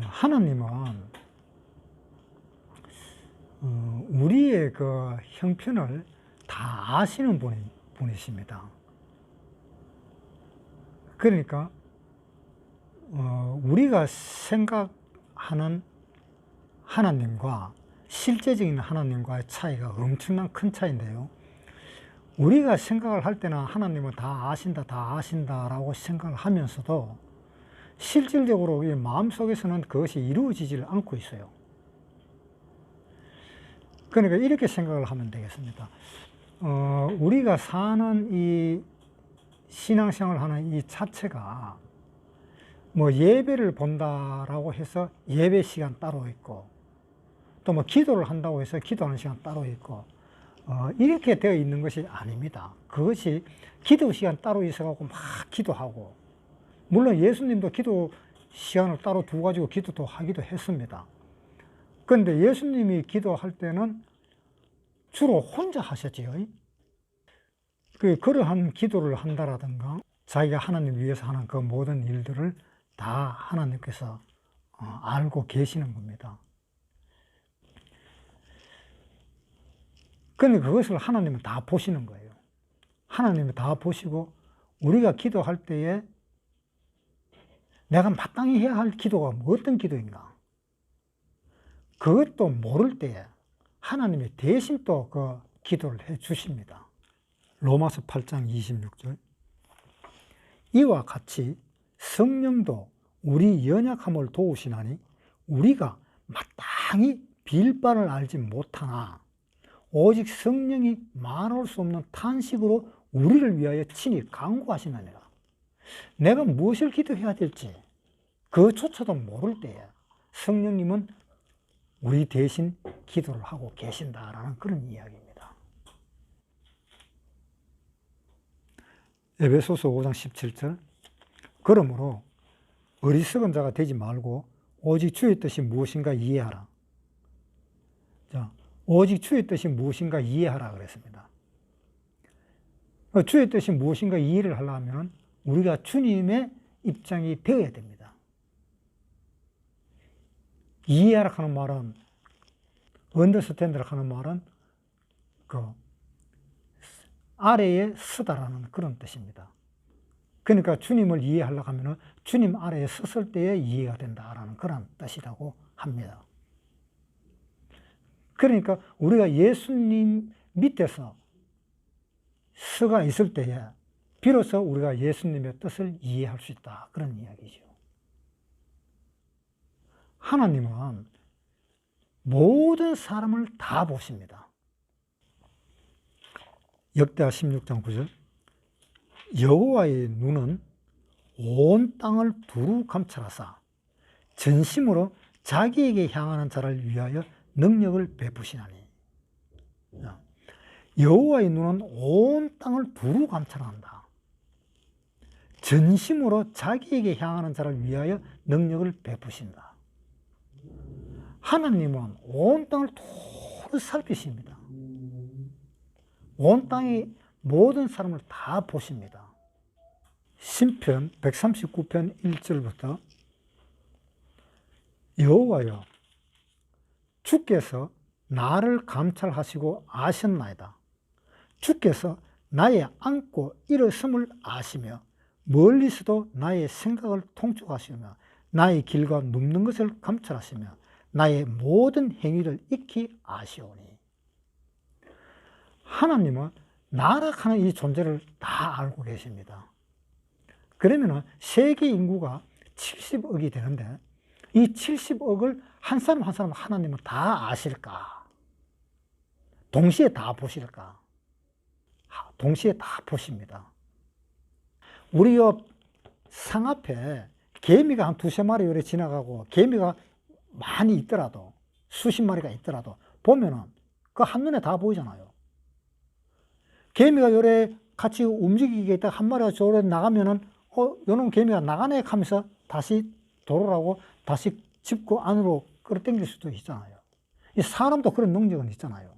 하나님은 우리의 그 형편을 다 아시는 분이십니다. 그러니까 우리가 생각하는 하나님과 실제적인 하나님과의 차이가 엄청난 큰 차이인데요. 우리가 생각을 할 때는 하나님은 다 아신다라고 생각을 하면서도 실질적으로 이 마음속에서는 그것이 이루어지질 않고 있어요. 그러니까 이렇게 생각을 하면 되겠습니다. 우리가 사는 이 신앙생활을 하는 이 자체가 뭐 예배를 본다라고 해서 예배 시간 따로 있고, 또 뭐 기도를 한다고 해서 기도하는 시간 따로 있고, 이렇게 되어 있는 것이 아닙니다. 그것이 기도 시간 따로 있어갖고 막 기도하고, 물론 예수님도 기도 시간을 따로 두가지고 기도도 하기도 했습니다. 그런데 예수님이 기도할 때는 주로 혼자 하셨지요. 그러한 기도를 한다라든가 자기가 하나님 위해서 하는 그 모든 일들을 다 하나님께서 알고 계시는 겁니다. 그런데 그것을 하나님은 다 보시는 거예요. 하나님이 다 보시고 우리가 기도할 때에 내가 마땅히 해야 할 기도가 어떤 기도인가, 그것도 모를 때에 하나님이 대신 또 그 기도를 해 주십니다. 로마서 8장 26절. 이와 같이 성령도 우리 연약함을 도우시나니 우리가 마땅히 빌 바를 알지 못하나 오직 성령이 말할 수 없는 탄식으로 우리를 위하여 친히 간구하시느니라. 내가 무엇을 기도해야 될지 그조차도 모를 때에 성령님은 우리 대신 기도를 하고 계신다라는 그런 이야기입니다. 에베소서 5장 17절. 그러므로 어리석은 자가 되지 말고 오직 주의 뜻이 무엇인가 이해하라. 자, 오직 주의 뜻이 무엇인가 이해하라 그랬습니다. 주의 뜻이 무엇인가 이해를 하려면 우리가 주님의 입장이 되어야 됩니다. 이해하라 하는 말은, 언더스탠드라 하는 말은 그 아래에 서다라는 그런 뜻입니다. 그러니까 주님을 이해하려고 하면 주님 아래에 섰을 때에 이해가 된다라는 그런 뜻이라고 합니다. 그러니까 우리가 예수님 밑에서 서가 있을 때에 비로소 우리가 예수님의 뜻을 이해할 수 있다, 그런 이야기죠. 하나님은 모든 사람을 다 보십니다. 역대하 16장 9절. 여호와의 눈은 온 땅을 두루 감찰하사 전심으로 자기에게 향하는 자를 위하여 능력을 베푸시나니. 여호와의 눈은 온 땅을 두루 감찰한다. 전심으로 자기에게 향하는 자를 위하여 능력을 베푸신다. 하나님은 온 땅을 두루 살피십니다. 온 땅의 모든 사람을 다 보십니다. 시편 139편 1절부터 여호와여, 주께서 나를 감찰하시고 아셨나이다. 주께서 나의 앉고 일어섬을 아시며 멀리서도 나의 생각을 통촉하시며 나의 길과 눕는 것을 감찰하시며 나의 모든 행위를 익히 아시오니. 하나님은 나락하는 이 존재를 다 알고 계십니다. 그러면 세계 인구가 70억이 되는데 이 70억을 한 사람 한 사람 하나님은 다 아실까? 동시에 다 보실까? 동시에 다 보십니다. 우리 옆 상 앞에 개미가 한 두세 마리 요래 지나가고 개미가 많이 있더라도, 수십 마리가 있더라도 보면은 그 한눈에 다 보이잖아요. 개미가 요래 같이 움직이겠다 한 마리가 저래 나가면은 요놈 개미가 나가네 하면서 다시 돌아오고 다시 짚고 안으로 끌어당길 수도 있잖아요. 이 사람도 그런 능력은 있잖아요.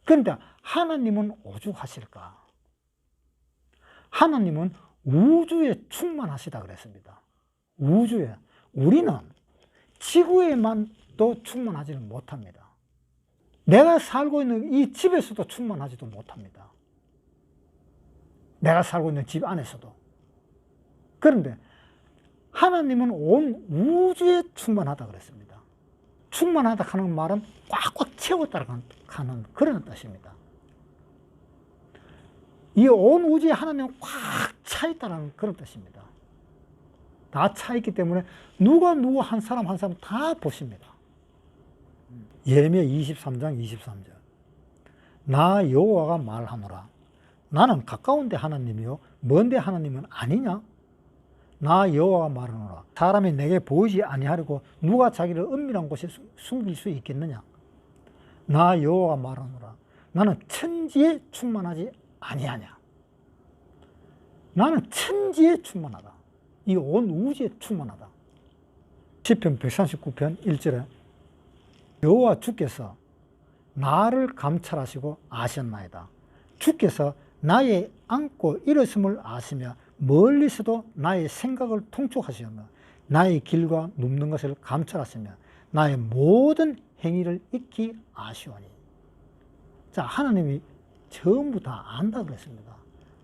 그런데 하나님은 오죽하실까? 하나님은 우주에 충만하시다 그랬습니다. 우주에, 우리는 지구에만 또 충만하지는 못합니다. 내가 살고 있는 이 집에서도 충만하지도 못합니다. 내가 살고 있는 집 안에서도. 그런데 하나님은 온 우주에 충만하다 그랬습니다. 충만하다 하는 말은 꽉꽉 채웠다는 그런 뜻입니다. 이 온 우주에 하나님은 꽉 차 있다는 그런 뜻입니다. 다 차 있기 때문에 누구 한 사람 한 사람 다 보십니다. 예레미야 23장 23절. 나 여호와가 말하노라. 나는 가까운데 하나님이요 먼데 하나님은 아니냐? 나 여호와가 말하노라. 사람이 내게 보이지 아니하려고 누가 자기를 은밀한 곳에 숨길 수 있겠느냐? 나 여호와가 말하노라. 나는 천지에 충만하지 아니하냐? 나는 천지에 충만하다. 이 온 우주에 충만하다. 시편 139편 1절에 여호와 주께서 나를 감찰하시고 아셨나이다. 주께서 나의 앉고 일었음을 아시며 멀리서도 나의 생각을 통촉하시며 나의 길과 눕는 것을 감찰하시며 나의 모든 행위를 익히 아시오니. 자, 하나님이 전부 다 안다 그랬습니다.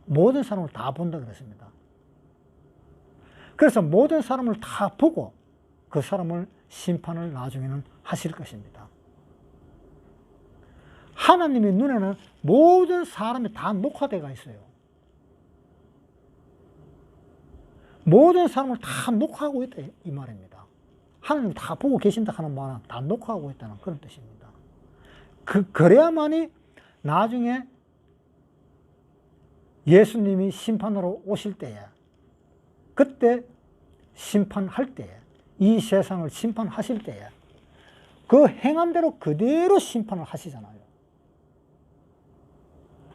모든 사람을 다 본다 그랬습니다. 그래서 모든 사람을 다 보고 그 사람을 심판을 나중에는 하실 것입니다. 하나님의 눈에는 모든 사람이 다 녹화되어 있어요. 모든 사람을 다 녹화하고 있다 이 말입니다. 하나님 다 보고 계신다 하는 말은 다 녹화하고 있다는 그런 뜻입니다. 그래야만이 나중에 예수님이 심판으로 오실 때에, 그때 심판할 때에, 이 세상을 심판하실 때에 그 행한 대로 그대로 심판을 하시잖아요.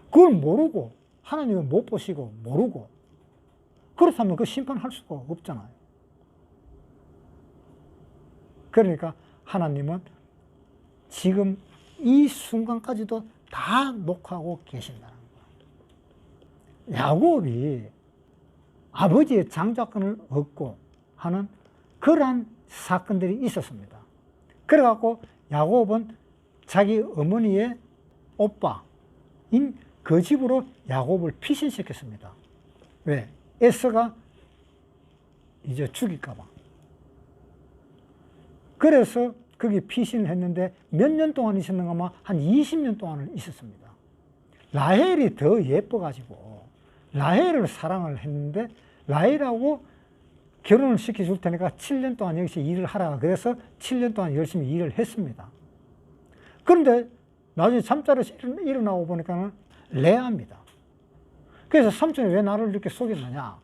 그걸 모르고, 하나님은 못 보시고 모르고, 그렇다면 그 심판할 수가 없잖아요. 그러니까 하나님은 지금 이 순간까지도 다 녹화하고 계신다는 거예요. 야곱이 아버지의 장자권을 얻고 하는 그러한 사건들이 있었습니다. 그래갖고 야곱은 자기 어머니의 오빠인 그 집으로 야곱을 피신시켰습니다. 왜? 에서가 이제 죽일까봐. 그래서 거기 피신을 했는데 몇 년 동안 있었는가 하면 한 20년 동안을 있었습니다. 라헬이 더 예뻐가지고 라헬을 사랑을 했는데 라헬하고 결혼을 시켜줄 테니까 7년 동안 여기서 일을 하라. 그래서 7년 동안 열심히 일을 했습니다. 그런데 나중에 잠자리에서 일어나고 보니까는 레아입니다. 그래서 삼촌이 왜 나를 이렇게 속였느냐?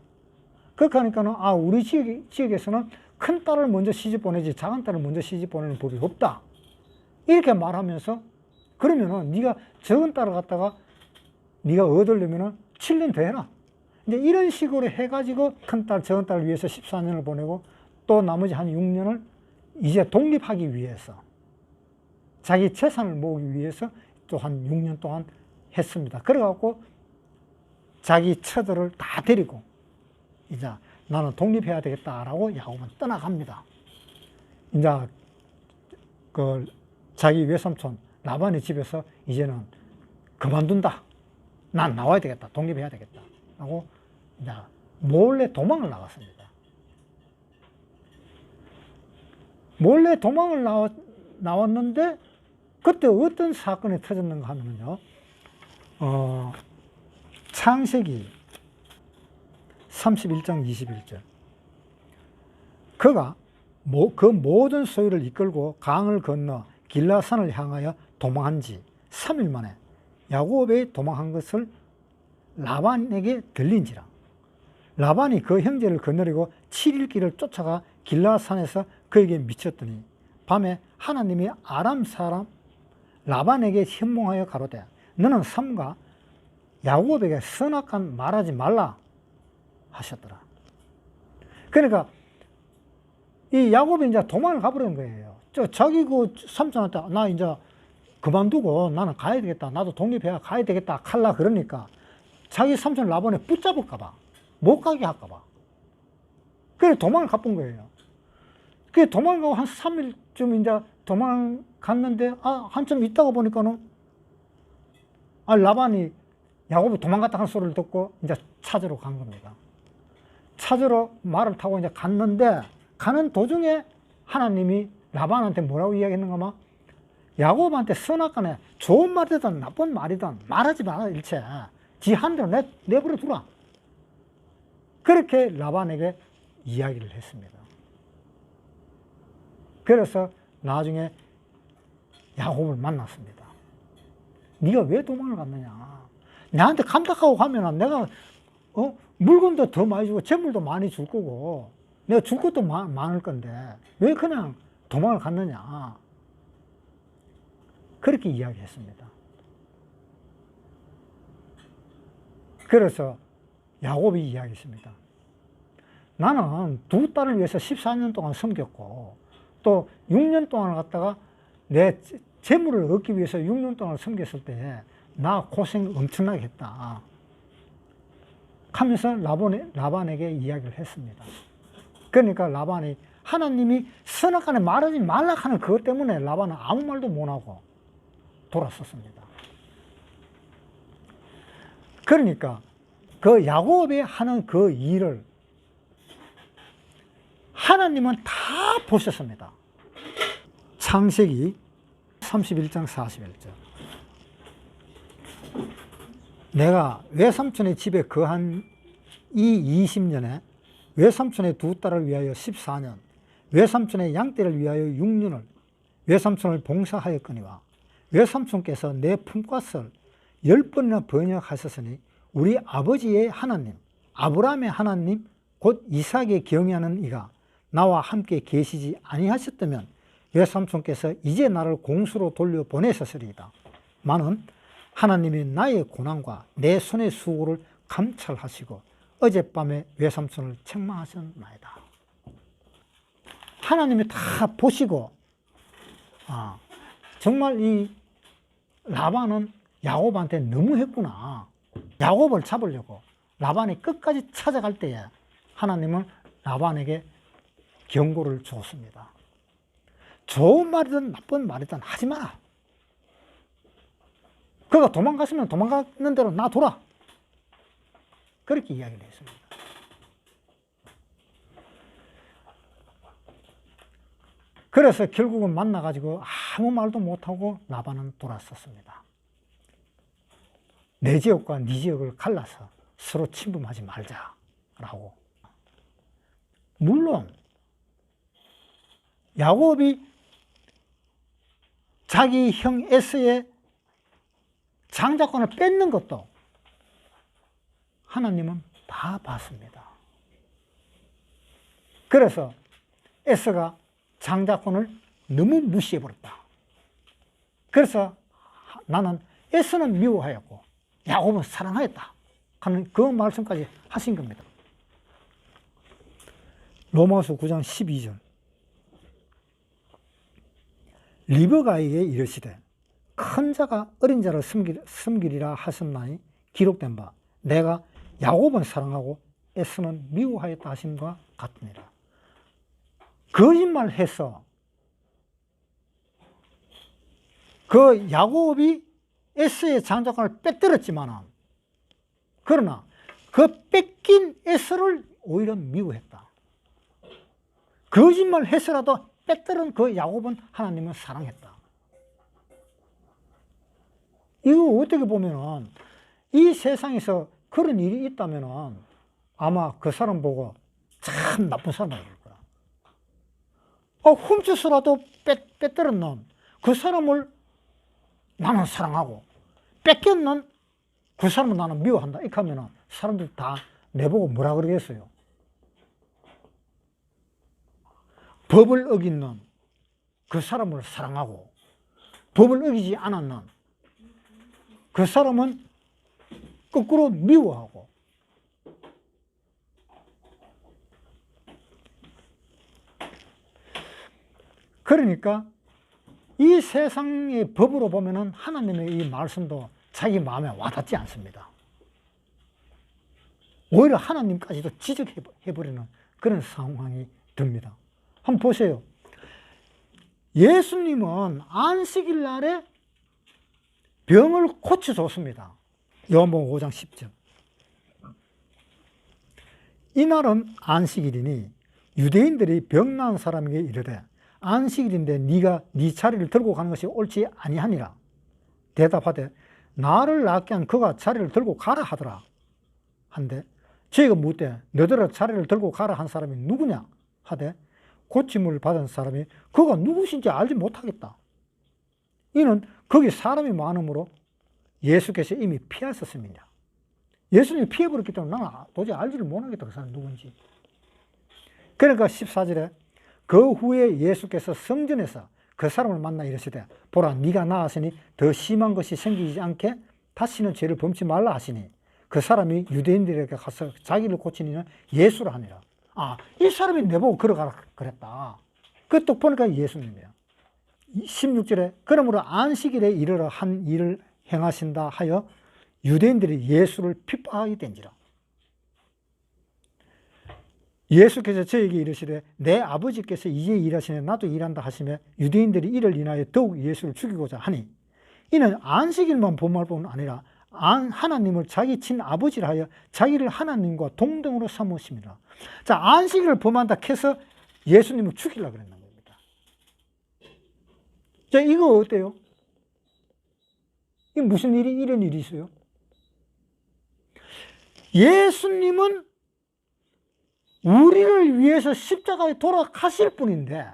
그렇게 하니까는, 우리 지역에서는 큰 딸을 먼저 시집 보내지 작은 딸을 먼저 시집 보내는 법이 없다. 이렇게 말하면서, 그러면은 네가 적은 딸을 갖다가 네가 얻으려면은 7년 더 해라. 이제 이런 식으로 해가지고 큰 딸, 적은 딸을 위해서 14년을 보내고 또 나머지 한 6년을 이제 독립하기 위해서 자기 재산을 모으기 위해서 또 한 6년 동안 했습니다. 그래갖고 자기 처들을 다 데리고 이제 나는 독립해야 되겠다라고 야곱은 떠나갑니다. 이제 그 자기 외삼촌 라반의 집에서 이제는 그만둔다. 난 나와야 되겠다. 독립해야 되겠다. 하고 이제 몰래 도망을 나갔습니다. 몰래 도망을 나왔는데 그때 어떤 사건이 터졌는가 하면요. 창세기 31장 21절. 그가 그 모든 소유를 이끌고 강을 건너 길라산을 향하여 도망한 지 3일 만에 야곱이 도망한 것을 라반에게 들린지라. 라반이 그 형제를 거느리고 7일 길을 쫓아가 길라산에서 그에게 미쳤더니 밤에 하나님이 아람 사람 라반에게 현몽하여 가로되 너는 삼가 야곱에게 선악한 말하지 말라 하셨더라. 그러니까 이 야곱이 이제 도망을 가버린 거예요. 자기 그 삼촌한테 나 이제 그만두고 나는 가야 되겠다. 나도 독립해야 가야 되겠다. 칼라 그러니까 자기 삼촌 라반에 붙잡을까봐 못 가게 할까봐. 그래 도망을 가본 거예요. 그 도망가고 한 3일쯤 이제 도망갔는데 한참 있다가 보니까는 라반이 야곱이 도망갔다 하는 소리를 듣고 이제 찾으러 간 겁니다. 찾으러 말을 타고 이제 갔는데 가는 도중에 하나님이 라반한테 뭐라고 이야기했는가 막 야곱한테 선악간에 좋은 말이든 나쁜 말이든 말하지 마라 일체 지 한대로 내버려 두라. 그렇게 라반에게 이야기를 했습니다. 그래서 나중에 야곱을 만났습니다. 네가 왜 도망을 갔느냐. 나한테 감닥하고 가면 내가 물건도 더 많이 주고 재물도 많이 줄 거고 내가 줄 것도 많을 건데 왜 그냥 도망을 갔느냐. 그렇게 이야기했습니다. 그래서 야곱이 이야기했습니다. 나는 두 딸을 위해서 14년 동안 섬겼고 또 6년 동안 갔다가 내 재물을 얻기 위해서 6년 동안 섬겼을 때 나 고생 엄청나게 했다 하면서 라반에게 이야기를 했습니다. 그러니까 라반이 하나님이 선악간에 말하지 말라 하는 그것 때문에 라반은 아무 말도 못하고 돌았었습니다. 그러니까 그 야곱이 하는 그 일을 하나님은 다 보셨습니다. 창세기 31장 41절. 내가 외삼촌의 집에 거한 이 20년에 외삼촌의 두 딸을 위하여 14년, 외삼촌의 양떼를 위하여 6년을 외삼촌을 봉사하였거니와 외삼촌께서 내 품삯을 10번이나 번역하셨으니 우리 아버지의 하나님, 아브라함의 하나님, 곧 이삭에 경외하는 이가 나와 함께 계시지 아니하셨다면 외삼촌께서 이제 나를 공수로 돌려보내셨으리이다. 나는 하나님이 나의 고난과 내 손의 수고를 감찰하시고 어젯밤에 외삼촌을 책망하셨나이다. 하나님이 다 보시고 정말 이 라반은 야곱한테 너무했구나. 야곱을 잡으려고 라반이 끝까지 찾아갈 때에 하나님은 라반에게 경고를 줬습니다. 좋은 말이든 나쁜 말이든 하지 마라. 그가 도망갔으면 도망가는 대로 놔둬라. 그렇게 이야기를 했습니다. 그래서 결국은 만나가지고 아무 말도 못하고 라반은 돌았었습니다. 내 지역과 네 지역을 갈라서 서로 침범하지 말자라고. 물론 야곱이 자기 형 에서의 장자권을 뺏는 것도 하나님은 다 봤습니다. 그래서 에서가 장자권을 너무 무시해버렸다. 그래서 나는 에서는 미워하였고 야곱은 사랑하였다 하는 그 말씀까지 하신 겁니다. 로마서 9장 12절. 리브가에게 이르시되 큰 자가 어린 자를 섬기리라 하셨나니 기록된 바 내가 야곱은 사랑하고 에서는 미워하였다 하심과 같으니라. 거짓말해서 그 야곱이 에서의 장자권을 빼뜨렸지만은 그러나 그 뺏긴 에서를 오히려 미워했다. 거짓말해서라도 빼뜨린 그 야곱은 하나님은 사랑했다. 이거 어떻게 보면은 이 세상에서 그런 일이 있다면은 아마 그 사람 보고 참 나쁜 사람이 될 거야. 훔쳐서라도 빼뜨린 놈, 그 사람을 나는 사랑하고 뺏겼는 그 사람을 나는 미워한다. 이렇게 하면은 사람들 다 내보고 뭐라 그러겠어요? 법을 어긴 그 사람을 사랑하고 법을 어기지 않았는 그 사람은 거꾸로 미워하고. 그러니까 이 세상의 법으로 보면은 하나님의 이 말씀도 자기 마음에 와닿지 않습니다. 오히려 하나님까지도 지적해버리는 그런 상황이 듭니다. 한번 보세요. 예수님은 안식일 날에 병을 고쳐줬습니다. 요한복음 5장 10절. 이날은 안식일이니 유대인들이 병 나은 사람에게 이르되 안식일인데 네가 네 자리를 들고 가는 것이 옳지 아니하니라. 대답하되 나를 낫게 한 그가 자리를 들고 가라 하더라. 한데 저희가 묻되 너더러 자리를 들고 가라 한 사람이 누구냐 하되 고침을 받은 사람이 그가 누구신지 알지 못하겠다. 이는 거기 사람이 많으므로 예수께서 이미 피하셨음이냐. 예수님이 피해버렸기 때문에 나는 도저히 알지를 못하겠다. 그 사람이 누군지. 그러니까 14절에 그 후에 예수께서 성전에서 그 사람을 만나 이르시되 보라 네가 나았으니 더 심한 것이 생기지 않게 다시는 죄를 범치 말라 하시니 그 사람이 유대인들에게 가서 자기를 고친 이는 예수라 하니라. 이 사람이 내보고 걸어가라 그랬다. 그또 보니까 예수님이에요. 16절에 그러므로 안식일에 이르러 한 일을 행하신다 하여 유대인들이 예수를 핍박하게 된지라. 예수께서 저에게 이르시되 내 아버지께서 이제 일하시네 나도 일한다 하시며 유대인들이 이를 인하여 더욱 예수를 죽이고자 하니 이는 안식일만 범할 뿐 아니라 하나님을 자기 친아버지라 하여 자기를 하나님과 동등으로 삼으십니다. 자, 안식일을 범한다 해서 예수님을 죽이려고 그랬는 겁니다. 자, 이거 어때요? 이게 무슨 일이 이런 일이 있어요? 예수님은 우리를 위해서 십자가에 돌아가실 분인데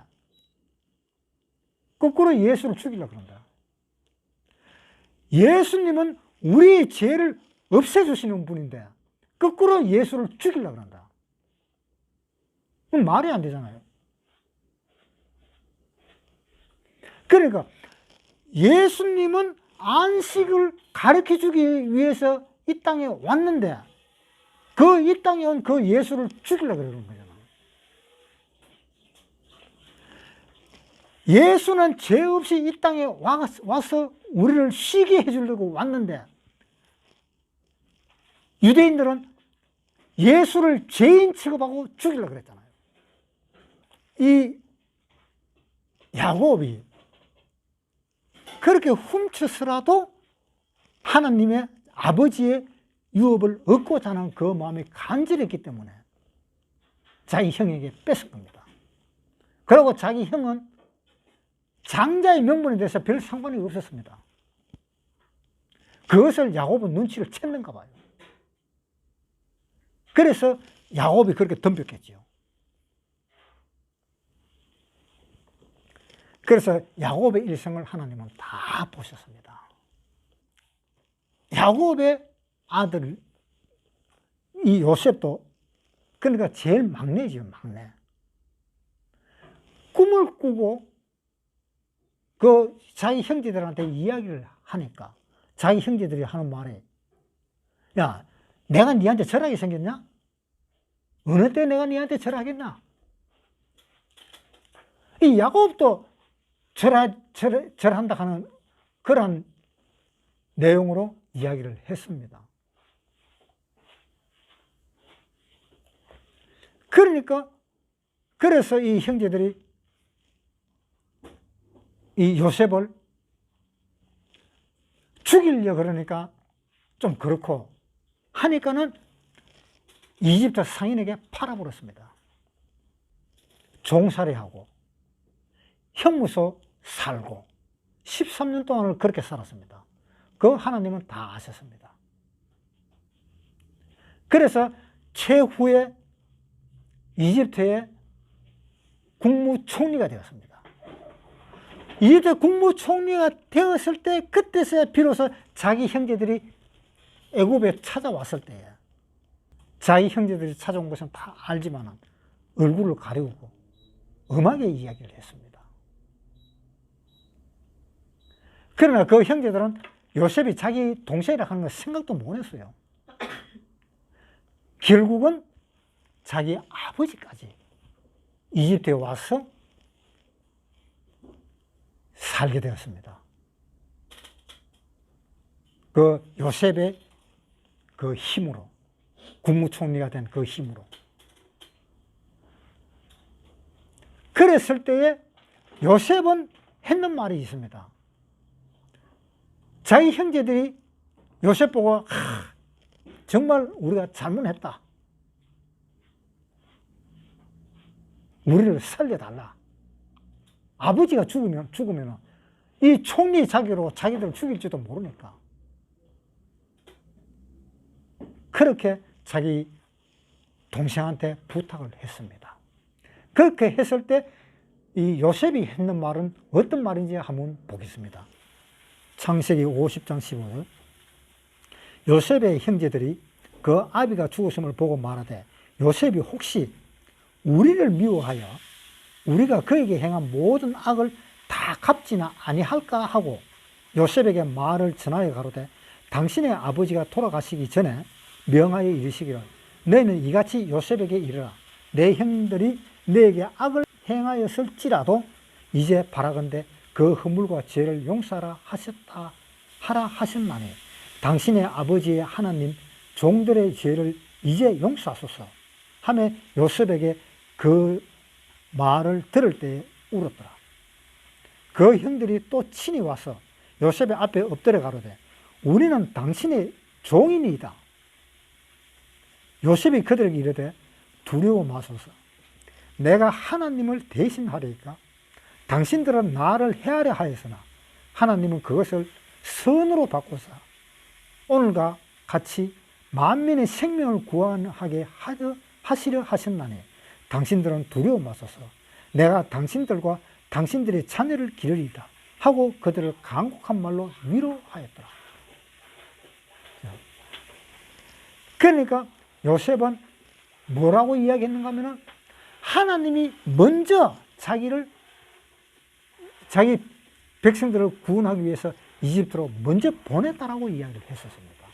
거꾸로 예수를 죽이려고 그런다. 예수님은 우리의 죄를 없애주시는 분인데 거꾸로 예수를 죽이려고 한다. 그건 말이 안 되잖아요. 그러니까 예수님은 안식을 가르쳐주기 위해서 이 땅에 왔는데 이 땅에 온 그 예수를 죽이려고 그러는 거잖아요. 예수는 죄 없이 이 땅에 와서 우리를 쉬게 해주려고 왔는데 유대인들은 예수를 죄인 취급하고 죽이려고 그랬잖아요. 이 야곱이 그렇게 훔쳐서라도 하나님의 아버지의 유업을 얻고자 하는 그 마음이 간절했기 때문에 자기 형에게 뺏은 겁니다. 그리고 자기 형은 장자의 명분에 대해서 별 상관이 없었습니다. 그것을 야곱은 눈치를 챘는가 봐요. 그래서 야곱이 그렇게 덤볐겠죠. 그래서 야곱의 일생을 하나님은 다 보셨습니다. 야곱의 아들 이 요셉도 그러니까 제일 막내지요, 막내. 꿈을 꾸고 그 자기 형제들한테 이야기를 하니까 자기 형제들이 하는 말이 야, 내가 니한테 절하게 생겼냐? 어느 때 내가 니한테 절하겠나? 이 야곱도 절한다 하는 그런 내용으로 이야기를 했습니다. 그러니까 그래서 이 형제들이 이 요셉을 죽이려고 그러니까 좀 그렇고 하니까는 이집트 상인에게 팔아버렸습니다. 종살이하고 형무소 살고 13년 동안을 그렇게 살았습니다. 그 하나님은 다 아셨습니다. 그래서 최후에 이집트의 국무총리가 되었습니다. 이집트 국무총리가 되었을 때 그때서야 비로소 자기 형제들이 애굽에 찾아왔을 때에 자기 형제들이 찾아온 것은 다 알지만 얼굴을 가리우고 엄하게 이야기를 했습니다. 그러나 그 형제들은 요셉이 자기 동생이라 하는 걸 생각도 못 했어요. 결국은 자기 아버지까지 이집트에 와서 살게 되었습니다. 그 요셉의 그 힘으로, 국무총리가 된 그 힘으로. 그랬을 때에 요셉은 했는 말이 있습니다. 자기 형제들이 요셉 보고 정말 우리가 잘못했다. 우리를 살려달라. 아버지가 죽으면 이 총리 자기로 자기들을 죽일지도 모르니까. 그렇게 자기 동생한테 부탁을 했습니다. 그렇게 했을 때 이 요셉이 했는 말은 어떤 말인지 한번 보겠습니다. 창세기 50장 15절. 요셉의 형제들이 그 아비가 죽었음을 보고 말하되 요셉이 혹시 우리를 미워하여 우리가 그에게 행한 모든 악을 다 갚지나 아니할까 하고 요셉에게 말을 전하여 가로되 당신의 아버지가 돌아가시기 전에 명하여 이르시기를 너희는 이같이 요셉에게 이르라. 내 형들이 너에게 악을 행하였을지라도 이제 바라건대 그 허물과 죄를 용서하라 하라 하셨나니 당신의 아버지의 하나님 종들의 죄를 이제 용서하소서 하며 요셉에게 그 말을 들을 때에 울었더라. 그 형들이 또 친히 와서 요셉의 앞에 엎드려 가로되 우리는 당신의 종이니이다. 요셉이 그들에게 이르되 두려워 마소서. 내가 하나님을 대신하리이까. 당신들은 나를 해하려 하였으나 하나님은 그것을 선으로 바꾸사 오늘과 같이 만민의 생명을 구원하게 하시려 하셨나니 당신들은 두려워 마소서. 내가 당신들과 당신들의 자녀를 기르리이다 하고 그들을 간곡한 말로 위로하였더라. 그러니까 요셉은 뭐라고 이야기했는가 하면은 하나님이 먼저 자기 백성들을 구원하기 위해서 이집트로 먼저 보냈다라고 이야기를 했었습니다.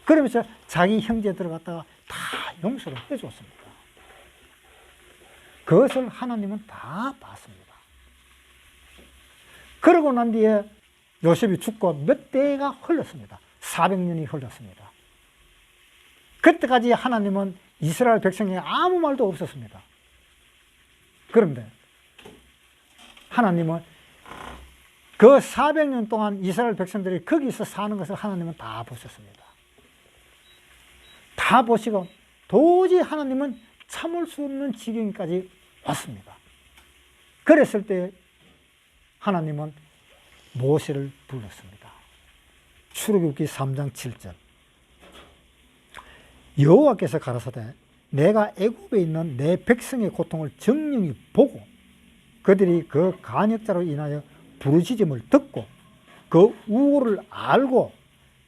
그러면서 자기 형제들을 갖다가 다 용서를 해줬습니다. 그것을 하나님은 다 봤습니다. 그러고 난 뒤에 요셉이 죽고 몇 대가 흘렀습니다. 400년이 흘렀습니다. 그때까지 하나님은 이스라엘 백성에게 아무 말도 없었습니다. 그런데 하나님은 그 400년 동안 이스라엘 백성들이 거기서 사는 것을 하나님은 다 보셨습니다. 다 보시고 도저히 하나님은 참을 수 없는 지경까지 왔습니다. 그랬을 때 하나님은 모세를 불렀습니다. 출애굽기 3장 7절. 여호와께서 가라사대 내가 애굽에 있는 내 백성의 고통을 정령히 보고 그들이 그 간역자로 인하여 부르짖음을 듣고 그 우고를 알고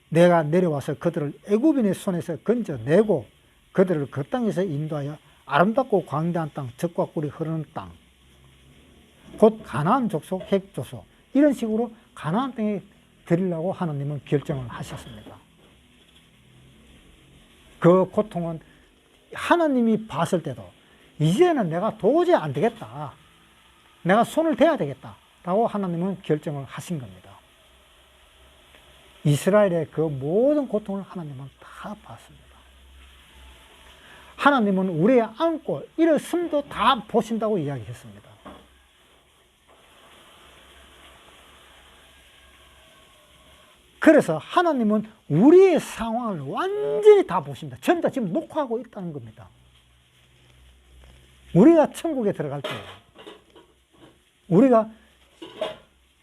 내가 내려와서 그들을 애굽인의 손에서 건져내고 그들을 그 땅에서 인도하여 아름답고 광대한 땅, 젖과 꿀이 흐르는 땅, 곧 가나안 족속, 헷 족속 이런 식으로 가나안 땅에 드리려고 하나님은 결정을 하셨습니다. 그 고통은 하나님이 봤을 때도 이제는 내가 도저히 안 되겠다. 내가 손을 대야 되겠다. 라고 하나님은 결정을 하신 겁니다. 이스라엘의 그 모든 고통을 하나님은 다 봤습니다. 하나님은 우리의 안고 일어섬도 다 보신다고 이야기했습니다. 그래서 하나님은 우리의 상황을 완전히 다 보십니다. 전부 다 지금 녹화하고 있다는 겁니다. 우리가 천국에 들어갈 때 우리가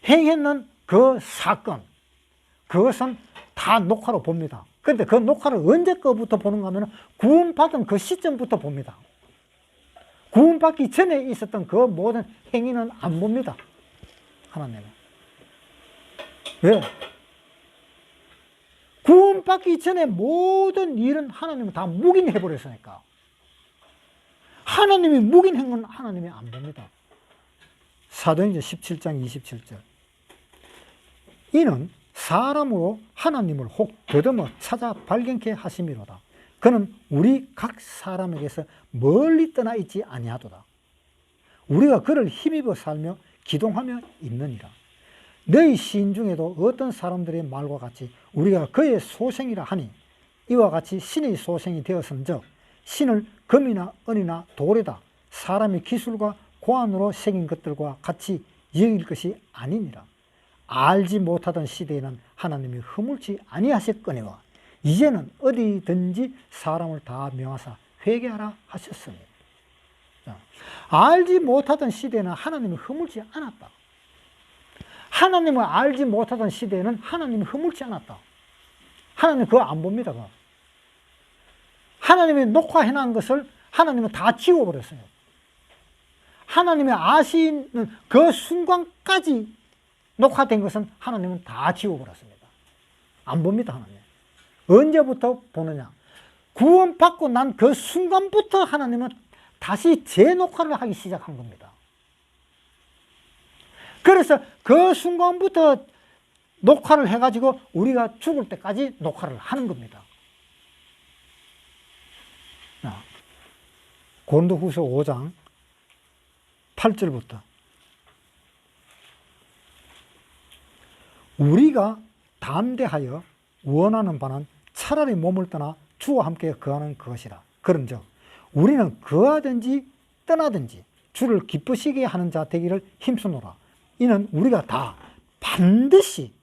행했는 그 사건, 그것은 다 녹화로 봅니다. 그런데 그 녹화를 언제 거부터 보는가 하면 구원받은 그 시점부터 봅니다. 구원받기 전에 있었던 그 모든 행위는 안 봅니다. 하나님은. 왜? 구원받기 전에 모든 일은 하나님은 다 묵인해버렸으니까. 하나님이 묵인한 건 하나님이 안 봅니다. 사도행전 17장 27절. 이는 사람으로 하나님을 혹 더듬어 찾아 발견케 하심이로다. 그는 우리 각 사람에게서 멀리 떠나 있지 아니하도다. 우리가 그를 힘입어 살며 기동하며 있느니라. 너희 시인 중에도 어떤 사람들의 말과 같이 우리가 그의 소생이라 하니 이와 같이 신의 소생이 되었은즉 신을 금이나 은이나 돌에다 사람의 기술과 고안으로 새긴 것들과 같이 여길 것이 아니니라. 알지 못하던 시대에는 하나님이 허물지 아니하셨거니와 이제는 어디든지 사람을 다 명하사 회개하라 하셨으니. 알지 못하던 시대에는 하나님이 허물지 않았다. 하나님을 알지 못하던 시대에는 하나님이 허물지 않았다. 하나님 그거 안 봅니다. 그거. 하나님이 녹화해놓은 것을 하나님은 다 지워버렸어요. 하나님이 아시는 그 순간까지 녹화된 것은 하나님은 다 지워버렸습니다. 안 봅니다. 하나님. 언제부터 보느냐? 구원받고 난 그 순간부터 하나님은 다시 재녹화를 하기 시작한 겁니다. 그래서 그 순간부터 녹화를 해가지고 우리가 죽을 때까지 녹화를 하는 겁니다. 고린도후서 5장 8절부터 우리가 담대하여 원하는 바는 차라리 몸을 떠나 주와 함께 거하는 것이라. 그런즉 우리는 거하든지 떠나든지 주를 기쁘시게 하는 자 되기를 힘쓰노라. 이는 우리가 다 반드시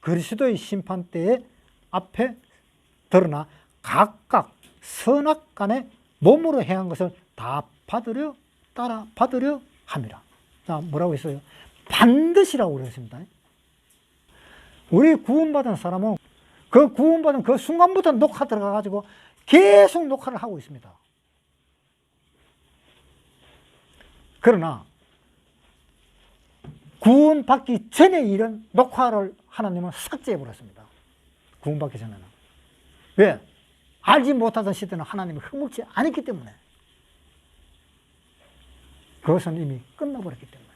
그리스도의 심판대에 앞에 드러나 각각 선악간에 몸으로 행한 것을 다 받으려 따라 받으려 함이라. 자, 뭐라고 했어요? 반드시라고 그랬습니다. 우리 구원받은 사람은 그 구원받은 그 순간부터 녹화 들어가가지고 계속 녹화를 하고 있습니다. 그러나 구원받기 전에 이런 녹화를 하나님은 삭제해버렸습니다. 구원받기 전에는. 왜? 알지 못하던 시대는 하나님이 허물지 않았기 때문에. 그것은 이미 끝나버렸기 때문에.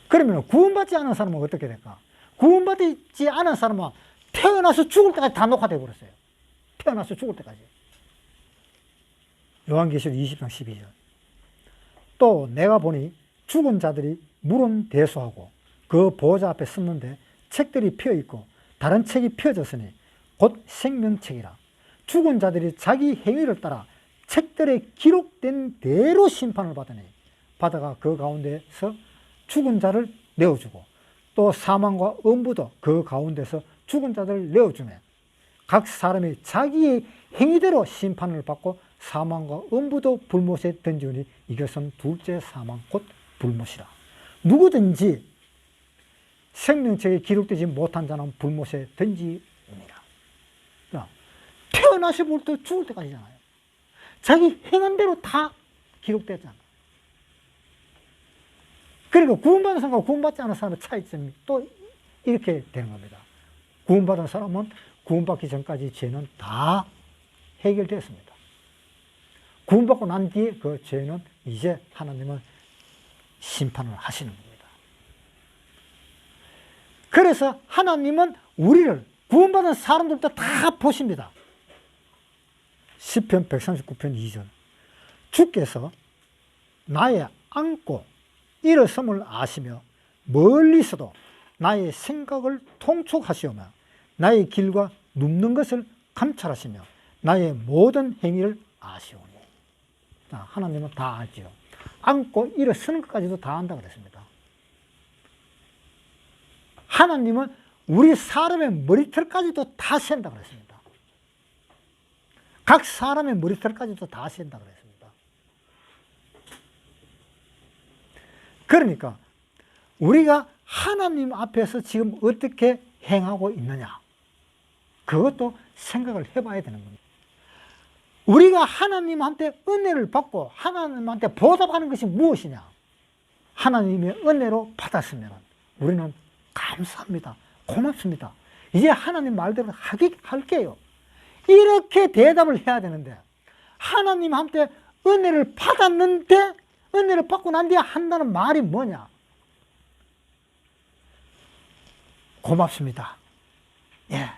그러면 구원받지 않은 사람은 어떻게 될까? 구원받지 않은 사람은 태어나서 죽을 때까지 다 녹화되어 버렸어요. 태어나서 죽을 때까지. 요한계시록 20장 12절. 또 내가 보니 죽은 자들이 물은 대수하고 그 보호자 앞에 섰는데 책들이 펴있고 다른 책이 펴졌으니 곧 생명책이라. 죽은 자들이 자기 행위를 따라 책들에 기록된 대로 심판을 받으니 받아가 그 가운데서 죽은 자를 내어주고 또 사망과 음부도 그 가운데서 죽은 자들을 내어주며 각 사람이 자기의 행위대로 심판을 받고 사망과 음부도 불못에 던지우니 이것은 둘째 사망 곧 불못이라. 누구든지 생명책에 기록되지 못한 자는 불못에 던지우니라. 태어나서부터 죽을 때까지잖아요. 자기 행한 대로 다 기록됐잖아. 그러니까 구원받은 사람과 구원받지 않은 사람의 차이점이 또 이렇게 되는 겁니다. 구원받은 사람은 구원받기 전까지 죄는 다 해결됐습니다. 구원받고 난 뒤에 그 죄는 이제 하나님은 심판을 하시는 겁니다. 그래서 하나님은 우리를 구원받은 사람들도 다 보십니다. 시편 139편 2절. 주께서 나의 안고 일어섬을 아시며 멀리서도 나의 생각을 통촉하시오며 나의 길과 눕는 것을 감찰하시며 나의 모든 행위를 아시오니. 하나님은 다 알지요. 안고 일어서는 것까지도 다 안다 그랬습니다. 하나님은 우리 사람의 머리털까지도 다 센다 그랬습니다. 각 사람의 머리털까지도 다 센다 그랬습니다. 그러니까 우리가 하나님 앞에서 지금 어떻게 행하고 있느냐, 그것도 생각을 해봐야 되는 겁니다. 우리가 하나님한테 은혜를 받고 하나님한테 보답하는 것이 무엇이냐? 하나님의 은혜로 받았으면 우리는 감사합니다, 고맙습니다, 이제 하나님 말대로 할게요, 이렇게 대답을 해야 되는데, 하나님한테 은혜를 받았는데 은혜를 받고 난 뒤에 한다는 말이 뭐냐? 고맙습니다, 예,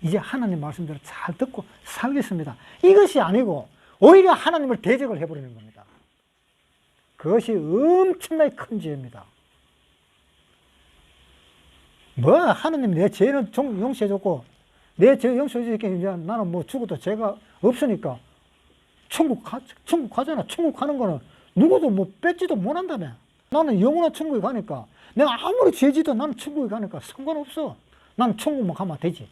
이제 하나님 말씀대로 잘 듣고 살겠습니다, 이것이 아니고 오히려 하나님을 대적을 해버리는 겁니다. 그것이 엄청나게 큰 죄입니다. 뭐 하나님 내 죄는 용서해줬고 내 죄 용서해주니까 이제 나는 뭐 죽어도 죄가 없으니까 천국 가잖아. 천국 가는 거는 누구도 뭐 뺏지도 못한다며. 나는 영원한 천국에 가니까, 내가 아무리 죄지도 나는 천국에 가니까 상관없어. 나는 천국만 가면 되지.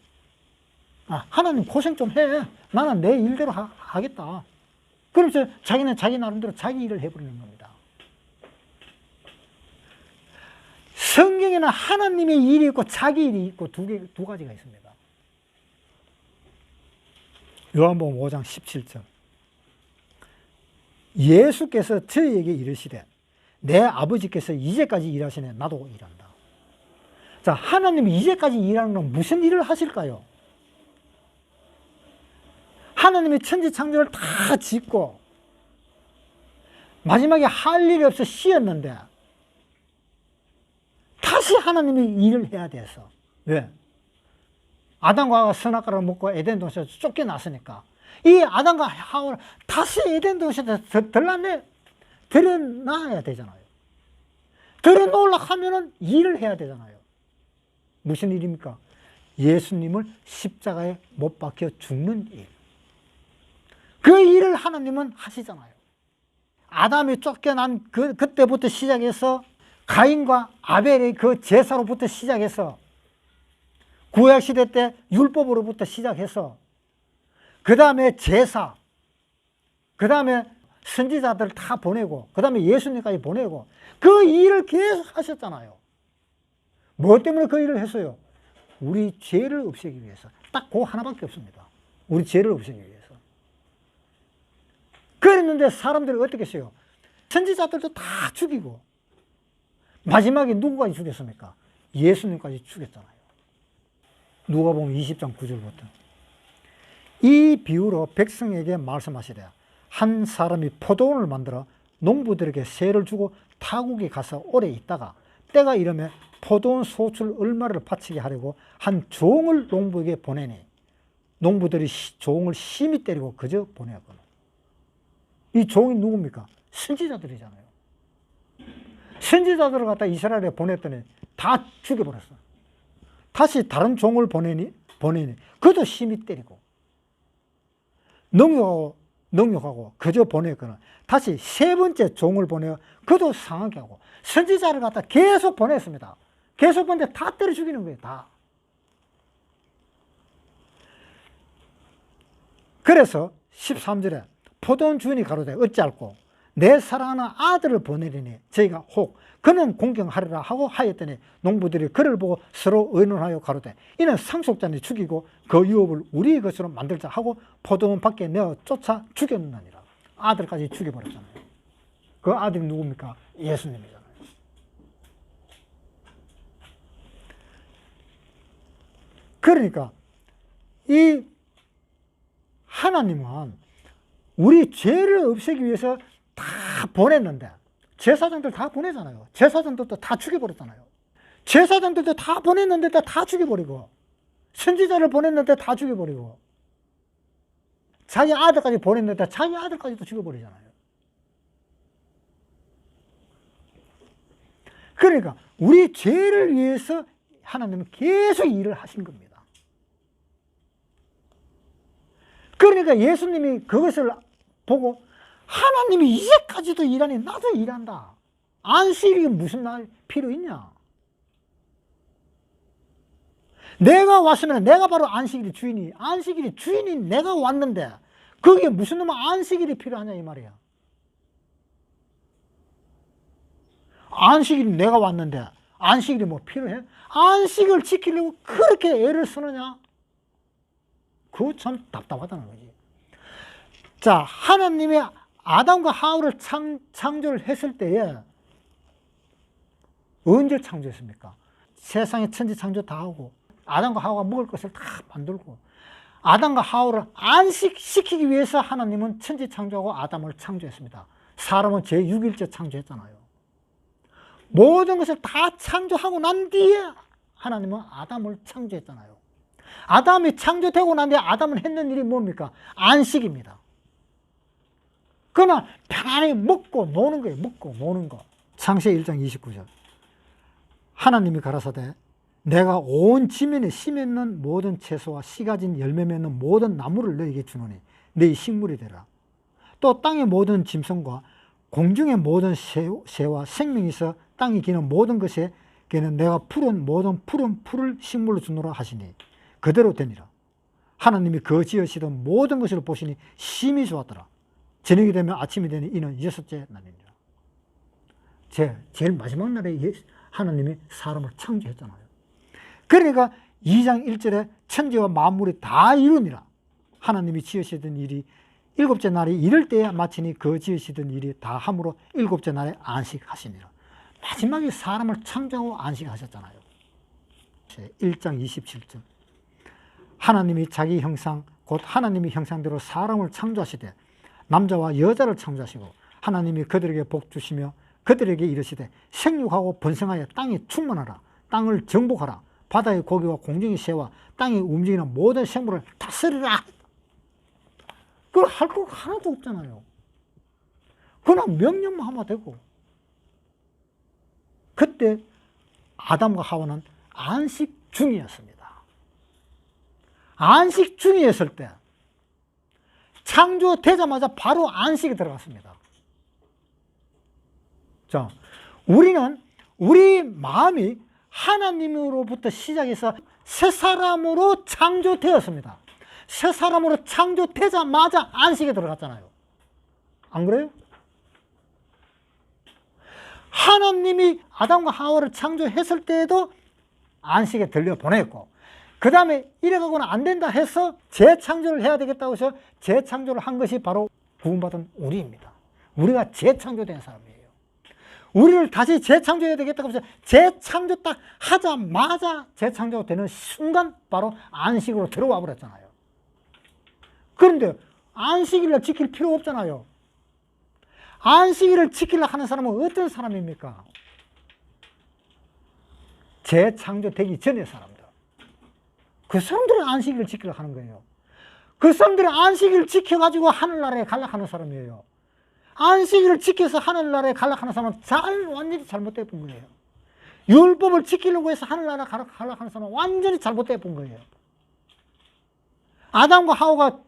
하나님 고생 좀 해. 나는 내 일대로 하겠다. 그러면서 자기는 자기 나름대로 자기 일을 해버리는 겁니다. 성경에는 하나님의 일이 있고 자기 일이 있고 두 가지가 있습니다. 요한복음 5장 17절. 예수께서 저희에게 이르시되 내 아버지께서 이제까지 일하시네 나도 일한다. 자, 하나님이 이제까지 일하는 건 무슨 일을 하실까요? 하나님이 천지창조를 다 짓고 마지막에 할 일이 없어 쉬었는데 다시 하나님이 일을 해야 돼서. 왜? 아담과 하와가 선악과를 먹고 에덴 동산에서 쫓겨났으니까 이 아담과 하와를 다시 에덴 동산에서 드러나야 되잖아요. 드러놓으려고 하면은 일을 해야 되잖아요. 무슨 일입니까? 예수님을 십자가에 못 박혀 죽는 일. 그 일을 하나님은 하시잖아요. 아담이 쫓겨난 그때부터 시작해서 가인과 아벨의 그 제사로부터 시작해서 구약시대 때 율법으로부터 시작해서 그 다음에 제사, 그 다음에 선지자들 다 보내고 그 다음에 예수님까지 보내고 그 일을 계속 하셨잖아요. 뭐 때문에 그 일을 했어요? 우리 죄를 없애기 위해서. 딱 그거 하나밖에 없습니다. 우리 죄를 없애기 위해서. 그랬는데 사람들이 어떻게 했어요? 선지자들도 다 죽이고 마지막에 누구까지 죽였습니까? 예수님까지 죽였잖아요. 누가복음 20장 9절부터. 이 비유로 백성에게 말씀하시되 한 사람이 포도원을 만들어 농부들에게 세를 주고 타국에 가서 오래 있다가 때가 이르매 포도원 소출 얼마를 바치게 하려고 한 종을 농부에게 보내니 농부들이 종을 심히 때리고 그저 보내었거든. 이 종이 누굽니까? 선지자들이잖아요. 선지자들을 갖다 이스라엘에 보냈더니 다 죽여버렸어. 다시 다른 종을 보내니 그도 심히 때리고 능욕하고 그저 보냈거나 다시 세 번째 종을 보내어 그도 상하게 하고 선지자를 갖다 계속 보냈습니다. 계속 보냈는데 다 때려 죽이는 거예요. 다. 그래서 13절에 포도원 주인이 가로되 어찌할꼬 내 사랑하는 아들을 보내리니 저희가 혹 그는 공경하리라 하고 하였더니 농부들이 그를 보고 서로 의논하여 가로되 이는 상속자니 죽이고 그 유업을 우리의 것으로 만들자 하고 포도원 밖에 내어 쫓아 죽였느니라. 아들까지 죽여버렸잖아요. 그 아들이 누굽니까? 예수님이잖아요. 그러니까 이 하나님은 우리 죄를 없애기 위해서 다 보냈는데 제사장들 다 보내잖아요. 제사장들도 다 죽여버렸잖아요. 제사장들도 다 보냈는데 다 죽여버리고 선지자를 보냈는데 다 죽여버리고 자기 아들까지 보냈는데 자기 아들까지도 죽여버리잖아요. 그러니까 우리 죄를 위해서 하나님은 계속 일을 하신 겁니다. 그러니까 예수님이 그것을 보고 하나님이 이제까지도 일하니 나도 일한다. 안식일이 무슨 날 필요 있냐? 내가 왔으면 내가 바로 안식일의 주인이, 안식일의 주인인 내가 왔는데 그게 무슨 놈의 안식일이 필요하냐 이 말이야. 안식일이 내가 왔는데 안식일이 뭐 필요해? 안식을 지키려고 그렇게 애를 쓰느냐? 그거 참 답답하다는 거지. 자, 하나님이 아담과 하와를 창조를 했을 때에 언제 창조했습니까? 세상에 천지 창조 다 하고 아담과 하와가 먹을 것을 다 만들고 아담과 하와를 안식시키기 위해서 하나님은 천지 창조하고 아담을 창조했습니다. 사람은 제6일째 창조했잖아요. 모든 것을 다 창조하고 난 뒤에 하나님은 아담을 창조했잖아요. 아담이 창조되고 난 뒤에 아담은 했는 일이 뭡니까? 안식입니다. 그러나 편안히 먹고 노는 거예요. 먹고 노는 거. 창세기 1장 29절. 하나님이 가라사대 내가 온 지면에 씨 맺는 모든 채소와 씨 가진 열매 맺는 모든 나무를 너에게 주노니 너희 식물이 되라. 또 땅의 모든 짐승과 공중의 모든 새와 생명이 있어 땅이 기는 모든 것에게는 내가 모든 푸른 풀을 식물로 주노라 하시니 그대로 되니라. 하나님이 그 지으시던 모든 것을 보시니 심히 좋았더라. 저녁이 되면 아침이 되니 이는 6째 날이니라. 제일 마지막 날에 하나님이 사람을 창조했잖아요. 그러니까 2장 1절에 천지와 만물이 다 이루니라. 하나님이 지으시던 일이 7째 날이 이럴 때에 마치니 그 지으시던 일이 다 함으로 7째 날에 안식하시니라. 마지막에 사람을 창조하고 안식하셨잖아요. 1장 27절. 하나님이 자기 형상 곧 하나님의 형상대로 사람을 창조하시되 남자와 여자를 창조하시고 하나님이 그들에게 복 주시며 그들에게 이르시되 생육하고 번성하여 땅에 충만하라. 땅을 정복하라. 바다의 고기와 공중의 새와 땅에 움직이는 모든 생물을 다스리라. 그걸 할 거 하나도 없잖아요. 그냥 명령만 하면 되고. 그때 아담과 하와는 안식 중이었습니다. 안식 중이었을 때 창조되자마자 바로 안식에 들어갔습니다. 자, 우리 마음이 하나님으로부터 시작해서 새 사람으로 창조되었습니다. 새 사람으로 창조되자마자 안식에 들어갔잖아요. 안 그래요? 하나님이 아담과 하와를 창조했을 때에도 안식에 들려보냈고, 그 다음에 이래가고는 안 된다 해서 재창조를 해야 되겠다고 해서 재창조를 한 것이 바로 구원받은 우리입니다. 우리가 재창조된 사람이에요. 우리를 다시 재창조해야 되겠다고 해서 재창조 딱 하자마자 재창조되는 순간 바로 안식으로 들어와 버렸잖아요. 그런데 안식일을 지킬 필요 없잖아요. 안식일을 지키려고 하는 사람은 어떤 사람입니까? 재창조되기 전의 사람들. 그 사람들은 안식일을 지키려고 하는 거예요. 그 사람들이 안식일을 지켜가지고 하늘나라에 가려고 하는 사람이에요. 안식일을 지켜서 하늘나라에 가려고 하는 사람은 완전히 잘못되어 본 거예요. 율법을 지키려고 해서 하늘나라에 가려고 하는 사람은 완전히 잘못되어 본 거예요. 아담과 하와가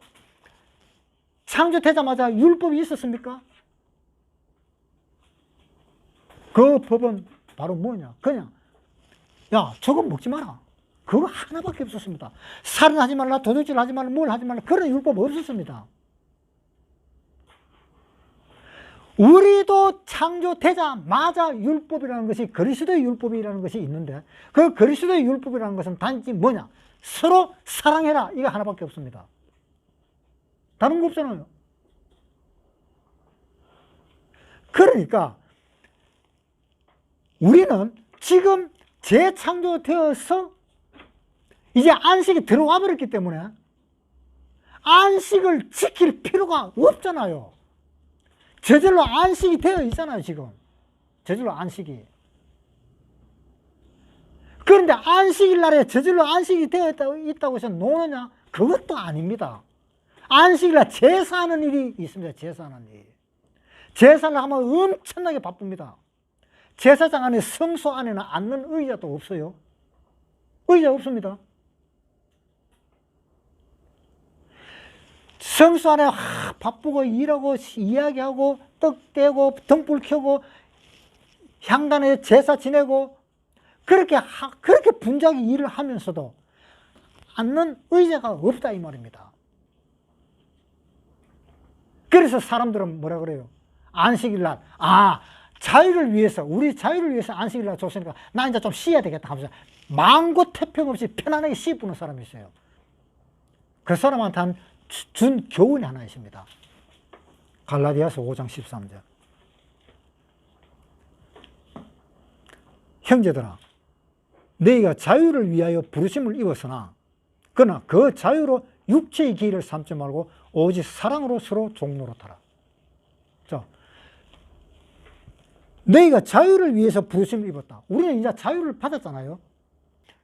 창조되자마자 율법이 있었습니까? 그 법은 바로 뭐냐? 그냥 야, 저거 먹지 마라. 그거 하나밖에 없었습니다. 살인하지 말라, 도둑질 하지 말라, 뭘 하지 말라, 그런 율법 없었습니다. 우리도 창조되자마자 율법이라는 것이 그리스도의 율법이라는 것이 있는데, 그 그리스도의 율법이라는 것은 단지 뭐냐? 서로 사랑해라, 이거 하나밖에 없습니다. 다른 거 없잖아요. 그러니까 우리는 지금 재창조되어서 이제 안식이 들어와 버렸기 때문에 안식을 지킬 필요가 없잖아요. 저절로 안식이 되어 있잖아요, 지금. 저절로 안식이. 그런데 안식일 날에 저절로 안식이 되어 있다고 해서 노느냐? 그것도 아닙니다. 안식일 날 제사하는 일이 있습니다, 제사하는 일. 제사를 하면 엄청나게 바쁩니다. 제사장 안에 성소 안에는 앉는 의자도 없어요. 의자 없습니다. 성소 안에 바쁘고 일하고 이야기하고 떡 떼고 등불 켜고 향단에 제사 지내고 그렇게 분주하게 일을 하면서도 앉는 의자가 없다 이 말입니다. 그래서 사람들은 뭐라 그래요? 안식일 날, 자유를 위해서, 우리 자유를 위해서 안식일 날 줬으니까 나 이제 좀 쉬어야 되겠다 하면서 망고 태평 없이 편안하게 쉬부는 사람이 있어요. 그 사람한테 준 교훈이 하나 있습니다. 갈라디아서 5장 13절. 형제들아, 너희가 자유를 위하여 부르심을 입었으나 그러나 그 자유로 육체의 기회를 삼지 말고 오직 사랑으로 서로 종노릇하라. 자, 너희가 자유를 위해서 부르심을 입었다. 우리는 이제 자유를 받았잖아요.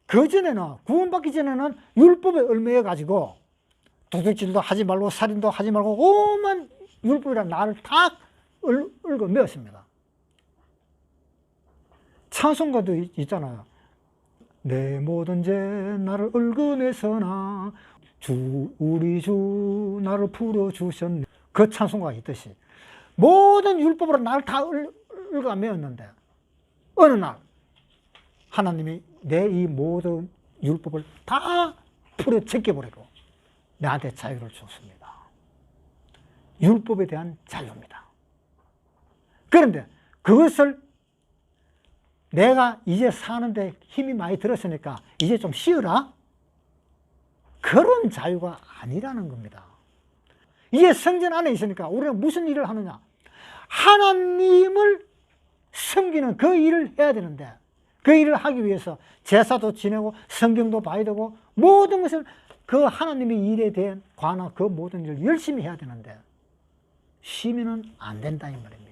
그전에는, 구원받기 전에는 율법에 얽매여 가지고 도둑질도 하지 말고 살인도 하지 말고 오만 율법이란 나를 다 얽어 매었습니다. 찬송가도 있잖아요. 내 모든 죄 나를 얽어매서나 우리 주 나를 풀어주셨네. 그 찬송가가 있듯이 모든 율법으로 나를 다 얽어매었는데 어느 날 하나님이 내 이 모든 율법을 다 풀어 제껴버리고 나한테 자유를 줬습니다. 율법에 대한 자유입니다. 그런데 그것을 내가 이제 사는데 힘이 많이 들었으니까 이제 좀 쉬어라? 그런 자유가 아니라는 겁니다. 이제 성전 안에 있으니까 우리는 무슨 일을 하느냐? 하나님을 섬기는 그 일을 해야 되는데 그 일을 하기 위해서 제사도 지내고 성경도 봐야 되고 모든 것을 그 하나님의 일에 대한 관한 그 모든 일을 열심히 해야 되는데 쉬면은 안 된다 이 말입니다.